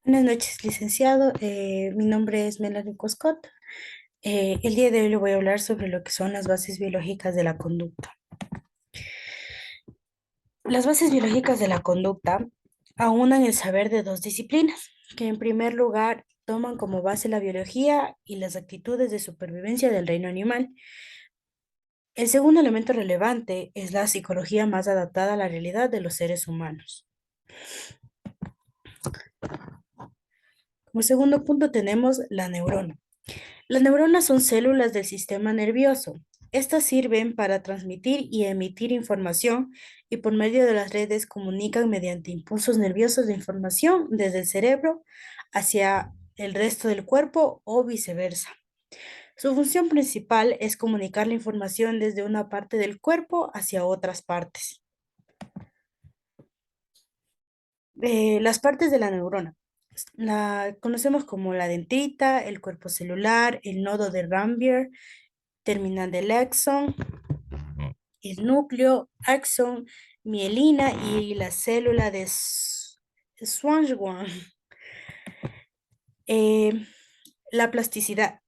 Buenas noches, licenciado. Mi nombre es Melanie Coscott. El día de hoy le voy a hablar sobre lo que son las bases biológicas de la conducta. Las bases biológicas de la conducta aunan el saber de dos disciplinas, que en primer lugar toman como base la biología y las actitudes de supervivencia del reino animal. El segundo elemento relevante es la psicología más adaptada a la realidad de los seres humanos. Como segundo punto tenemos la neurona. Las neuronas son células del sistema nervioso. Estas sirven para transmitir y emitir información y por medio de las redes comunican mediante impulsos nerviosos de información desde el cerebro hacia el resto del cuerpo o viceversa. Su función principal es comunicar la información desde una parte del cuerpo hacia otras partes. Las partes de la neurona. La conocemos como la dendrita, el cuerpo celular, el nodo de Rambier, terminal del axón, el núcleo, axón, mielina y la célula de Schwann. Eh, la plasticidad.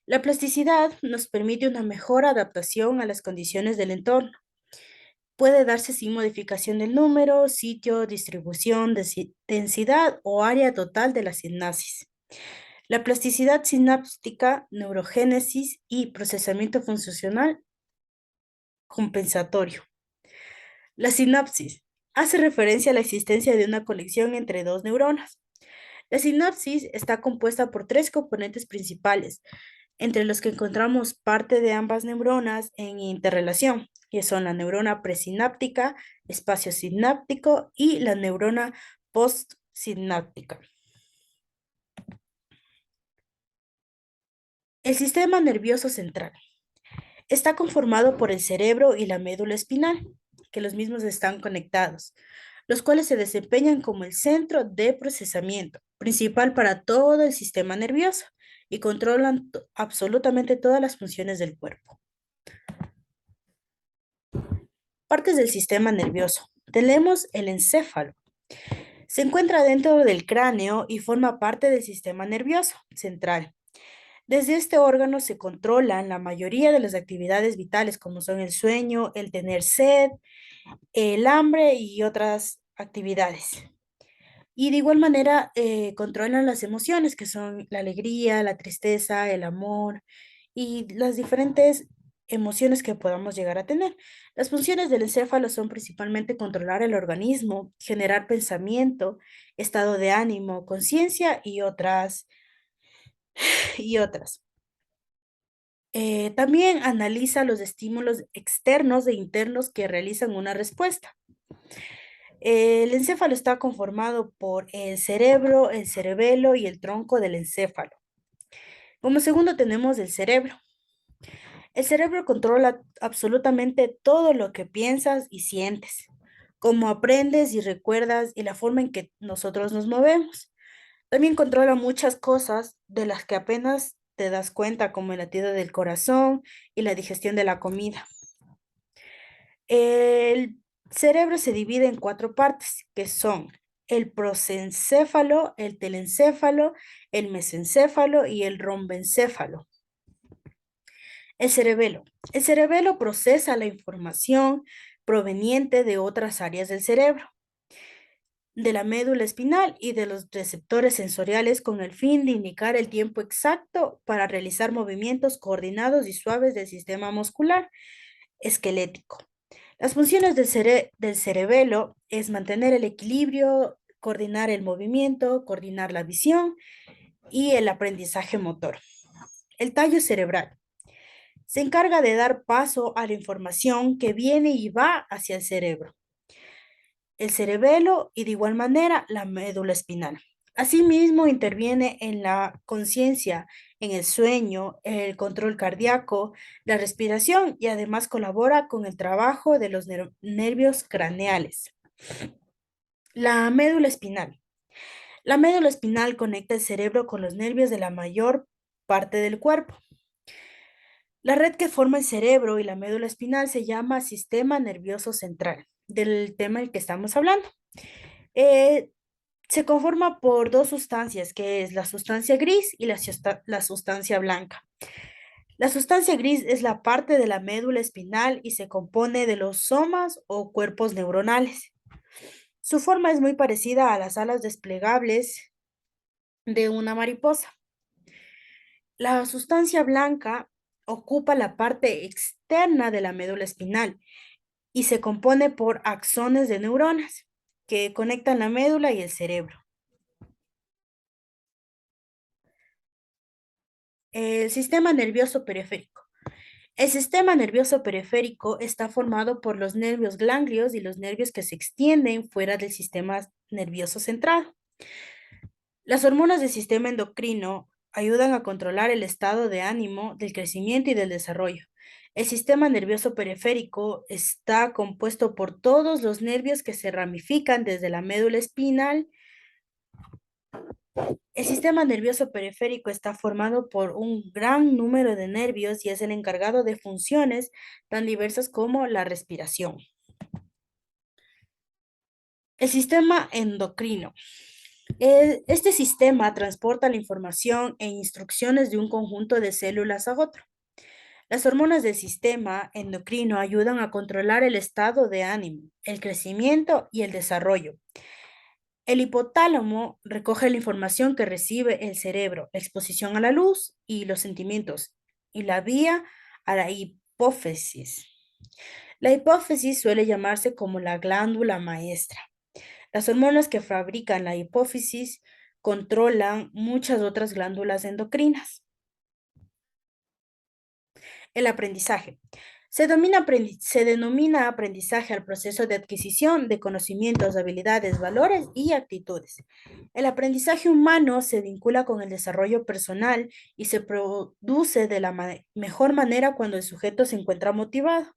La plasticidad nos permite una mejor adaptación a las condiciones del entorno. Puede darse sin modificación del número, sitio, distribución, densidad o área total de la sinapsis. La plasticidad sináptica, neurogénesis y procesamiento funcional compensatorio. La sinapsis hace referencia a la existencia de una conexión entre dos neuronas. La sinapsis está compuesta por tres componentes principales, entre los que encontramos parte de ambas neuronas en interrelación, que son la neurona presináptica, espacio sináptico y la neurona postsináptica. El sistema nervioso central está conformado por el cerebro y la médula espinal, que los mismos están conectados, los cuales se desempeñan como el centro de procesamiento principal para todo el sistema nervioso y controlan absolutamente todas las funciones del cuerpo. Partes del sistema nervioso. Tenemos el encéfalo. Se encuentra dentro del cráneo y forma parte del sistema nervioso central. Desde este órgano se controlan la mayoría de las actividades vitales, como son el sueño, el tener sed, el hambre y otras actividades. Y de igual manera controlan las emociones, que son la alegría, la tristeza, el amor y las diferentes emociones que podamos llegar a tener. Las funciones del encéfalo son principalmente controlar el organismo, generar pensamiento, estado de ánimo, conciencia y otras. También analiza los estímulos externos e internos que realizan una respuesta. El encéfalo está conformado por el cerebro, el cerebelo y el tronco del encéfalo. Como segundo tenemos el cerebro. El cerebro controla absolutamente todo lo que piensas y sientes, cómo aprendes y recuerdas y la forma en que nosotros nos movemos. También controla muchas cosas de las que apenas te das cuenta, como el latido del corazón y la digestión de la comida. El cerebro se divide en cuatro partes, que son el prosencéfalo, el telencéfalo, el mesencéfalo y el rombencéfalo. El cerebelo. El cerebelo procesa la información proveniente de otras áreas del cerebro, de la médula espinal y de los receptores sensoriales con el fin de indicar el tiempo exacto para realizar movimientos coordinados y suaves del sistema muscular esquelético. Las funciones del cerebelo es mantener el equilibrio, coordinar el movimiento, coordinar la visión y el aprendizaje motor. El tallo cerebral se encarga de dar paso a la información que viene y va hacia el cerebro, el cerebelo y de igual manera la médula espinal. Asimismo, interviene en la conciencia, en el sueño, el control cardíaco, la respiración y además colabora con el trabajo de los nervios craneales. La médula espinal. La médula espinal conecta el cerebro con los nervios de la mayor parte del cuerpo. La red que forma el cerebro y la médula espinal se llama sistema nervioso central, del tema del que estamos hablando. Eh, Se conforma por dos sustancias, que es la sustancia gris y la sustancia blanca. La sustancia gris es la parte de la médula espinal y se compone de los somas o cuerpos neuronales. Su forma es muy parecida a las alas desplegables de una mariposa. La sustancia blanca ocupa la parte externa de la médula espinal y se compone por axones de neuronas que conectan la médula y el cerebro. El sistema nervioso periférico. El sistema nervioso periférico está formado por los nervios ganglios y los nervios que se extienden fuera del sistema nervioso central. Las hormonas del sistema endocrino ayudan a controlar el estado de ánimo, del crecimiento y del desarrollo. El sistema nervioso periférico está compuesto por todos los nervios que se ramifican desde la médula espinal. El sistema nervioso periférico está formado por un gran número de nervios y es el encargado de funciones tan diversas como la respiración. El sistema endocrino. Este sistema transporta la información e instrucciones de un conjunto de células a otro. Las hormonas del sistema endocrino ayudan a controlar el estado de ánimo, el crecimiento y el desarrollo. El hipotálamo recoge la información que recibe el cerebro, la exposición a la luz y los sentimientos, y la vía a la hipófisis. La hipófisis suele llamarse como la glándula maestra. Las hormonas que fabrican la hipófisis controlan muchas otras glándulas endocrinas. El aprendizaje. Se denomina aprendizaje al proceso de adquisición de conocimientos, habilidades, valores y actitudes. El aprendizaje humano se vincula con el desarrollo personal y se produce de la mejor manera cuando el sujeto se encuentra motivado.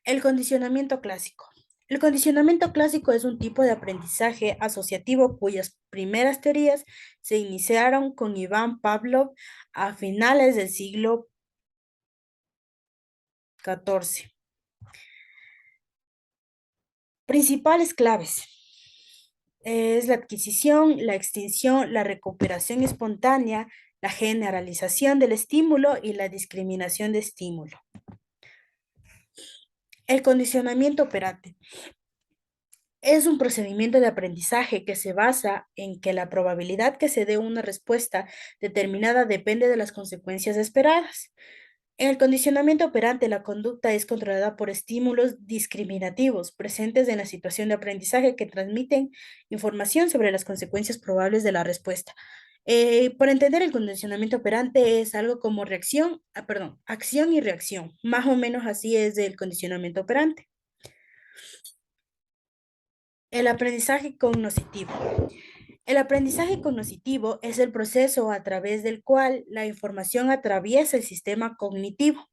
El condicionamiento clásico. El condicionamiento clásico es un tipo de aprendizaje asociativo cuyas primeras teorías se iniciaron con Iván Pavlov a finales del siglo XIV. Principales claves. Es la adquisición, la extinción, la recuperación espontánea, la generalización del estímulo y la discriminación de estímulo. El condicionamiento operante. Es un procedimiento de aprendizaje que se basa en que la probabilidad que se dé una respuesta determinada depende de las consecuencias esperadas. En el condicionamiento operante, la conducta es controlada por estímulos discriminativos presentes en la situación de aprendizaje que transmiten información sobre las consecuencias probables de la respuesta. Para entender el condicionamiento operante es algo como acción y reacción. Más o menos así es el condicionamiento operante. El aprendizaje cognoscitivo. El aprendizaje cognoscitivo es el proceso a través del cual la información atraviesa el sistema cognitivo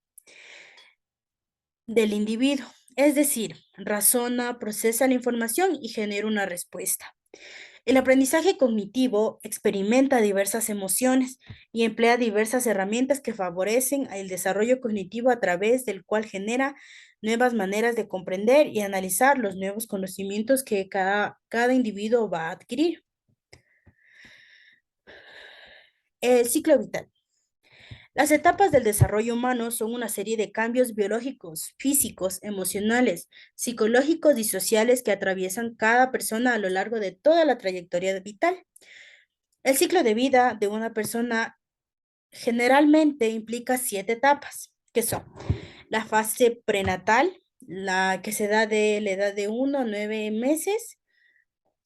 del individuo, es decir, razona, procesa la información y genera una respuesta. El aprendizaje cognitivo experimenta diversas emociones y emplea diversas herramientas que favorecen el desarrollo cognitivo a través del cual genera nuevas maneras de comprender y analizar los nuevos conocimientos que cada individuo va a adquirir. El ciclo vital. Las etapas del desarrollo humano son una serie de cambios biológicos, físicos, emocionales, psicológicos y sociales que atraviesan cada persona a lo largo de toda la trayectoria vital. El ciclo de vida de una persona generalmente implica 7 etapas, que son la fase prenatal, la que se da de la edad de 1 a 9 meses,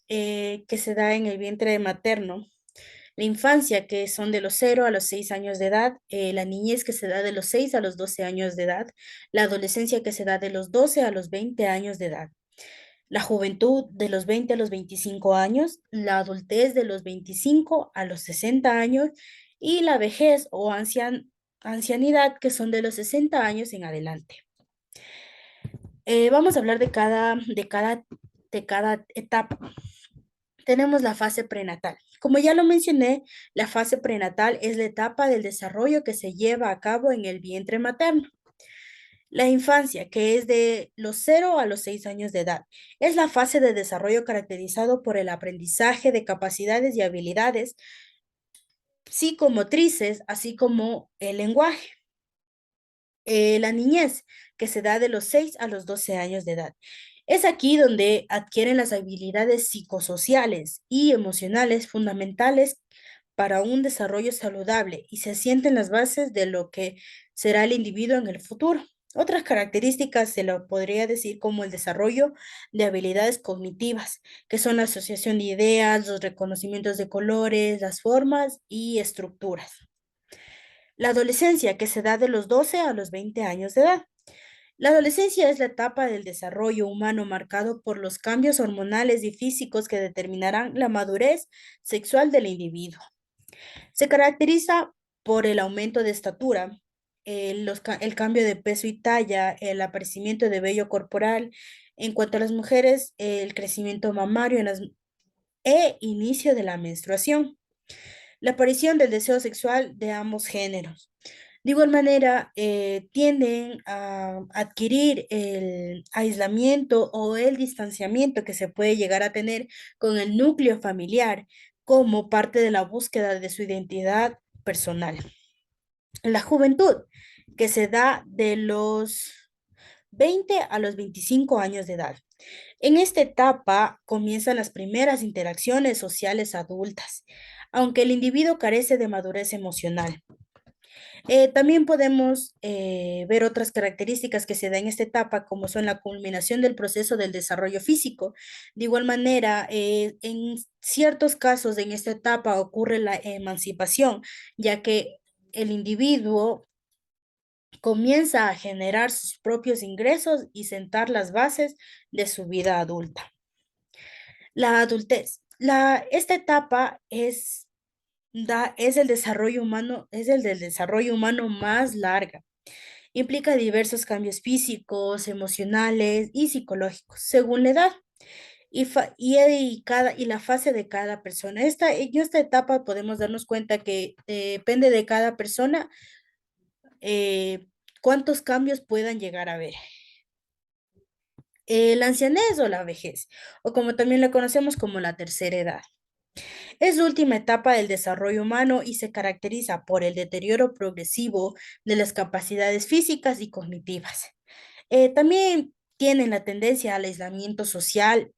que se da en el vientre materno. La infancia, que son de los 0 a los 6 años de edad, la niñez, que se da de los 6 a los 12 años de edad, la adolescencia, que se da de los 12 a los 20 años de edad, la juventud de los 20 a los 25 años, la adultez de los 25 a los 60 años y la vejez o ancianidad, que son de los 60 años en adelante. Vamos a hablar de cada etapa. Tenemos la fase prenatal. Como ya lo mencioné, la fase prenatal es la etapa del desarrollo que se lleva a cabo en el vientre materno. La infancia, que es de los 0 a los 6 años de edad, es la fase de desarrollo caracterizado por el aprendizaje de capacidades y habilidades psicomotrices, así como el lenguaje. La niñez, que se da de los 6 a los 12 años de edad. Es aquí donde adquieren las habilidades psicosociales y emocionales fundamentales para un desarrollo saludable y se asienten las bases de lo que será el individuo en el futuro. Otras características se lo podría decir como el desarrollo de habilidades cognitivas, que son la asociación de ideas, los reconocimientos de colores, las formas y estructuras. La adolescencia, que se da de los 12 a los 20 años de edad. La adolescencia es la etapa del desarrollo humano marcado por los cambios hormonales y físicos que determinarán la madurez sexual del individuo. Se caracteriza por el aumento de estatura, el cambio de peso y talla, el aparecimiento de vello corporal. En cuanto a las mujeres, el crecimiento mamario e inicio de la menstruación. La aparición del deseo sexual de ambos géneros. De igual manera, tienden a adquirir el aislamiento o el distanciamiento que se puede llegar a tener con el núcleo familiar como parte de la búsqueda de su identidad personal. La juventud, que se da de los 20 a los 25 años de edad. En esta etapa comienzan las primeras interacciones sociales adultas, aunque el individuo carece de madurez emocional. También podemos ver otras características que se dan en esta etapa, como son la culminación del proceso del desarrollo físico. De igual manera, en ciertos casos en esta etapa ocurre la emancipación, ya que el individuo comienza a generar sus propios ingresos y sentar las bases de su vida adulta. La adultez. Esta etapa es el desarrollo humano, es el del desarrollo humano más larga. Implica diversos cambios físicos, emocionales y psicológicos, según la edad y la fase de cada persona. En esta etapa podemos darnos cuenta que depende de cada persona eh, cuántos cambios puedan llegar a haber. La ancianez o la vejez, o como también la conocemos como la tercera edad. Es la última etapa del desarrollo humano y se caracteriza por el deterioro progresivo de las capacidades físicas y cognitivas. También tienen la tendencia al aislamiento social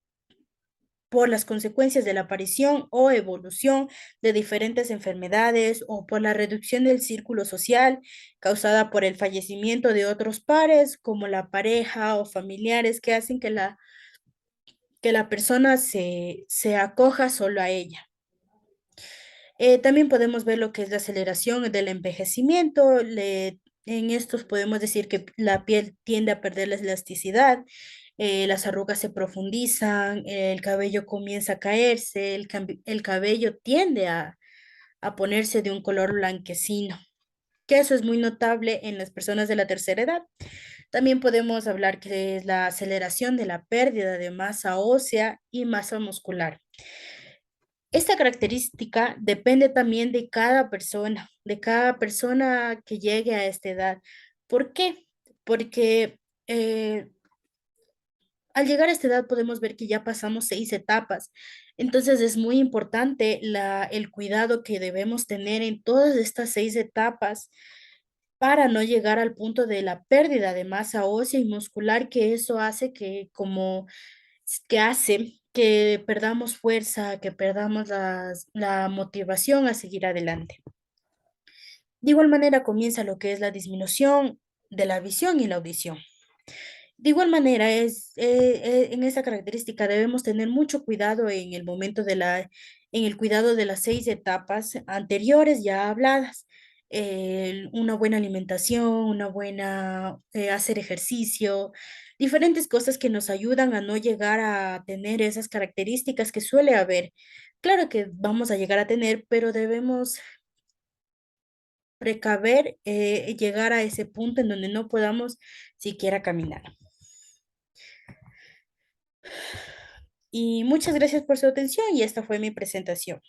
por las consecuencias de la aparición o evolución de diferentes enfermedades o por la reducción del círculo social causada por el fallecimiento de otros pares, como la pareja o familiares que hacen que la persona se acoja solo a ella. También podemos ver lo que es la aceleración del envejecimiento. En estos podemos decir que la piel tiende a perder la elasticidad, las arrugas se profundizan, el cabello comienza a caerse, el cabello tiende a ponerse de un color blanquecino, que eso es muy notable en las personas de la tercera edad. También podemos hablar que es la aceleración de la pérdida de masa ósea y masa muscular. Esta característica depende también de cada persona que llegue a esta edad. ¿Por qué? Porque al llegar a esta edad podemos ver que ya pasamos 6 etapas. Entonces es muy importante el cuidado que debemos tener en todas estas 6 etapas para no llegar al punto de la pérdida de masa ósea y muscular, que eso hace que hace que perdamos fuerza, que perdamos la motivación a seguir adelante. De igual manera comienza lo que es la disminución de la visión y la audición. De igual manera, en esta característica debemos tener mucho cuidado en el momento en el cuidado de las 6 etapas anteriores ya habladas. Una buena alimentación, hacer ejercicio, diferentes cosas que nos ayudan a no llegar a tener esas características que suele haber. Claro que vamos a llegar a tener, pero debemos precaver llegar a ese punto en donde no podamos siquiera caminar. Y muchas gracias por su atención y esta fue mi presentación.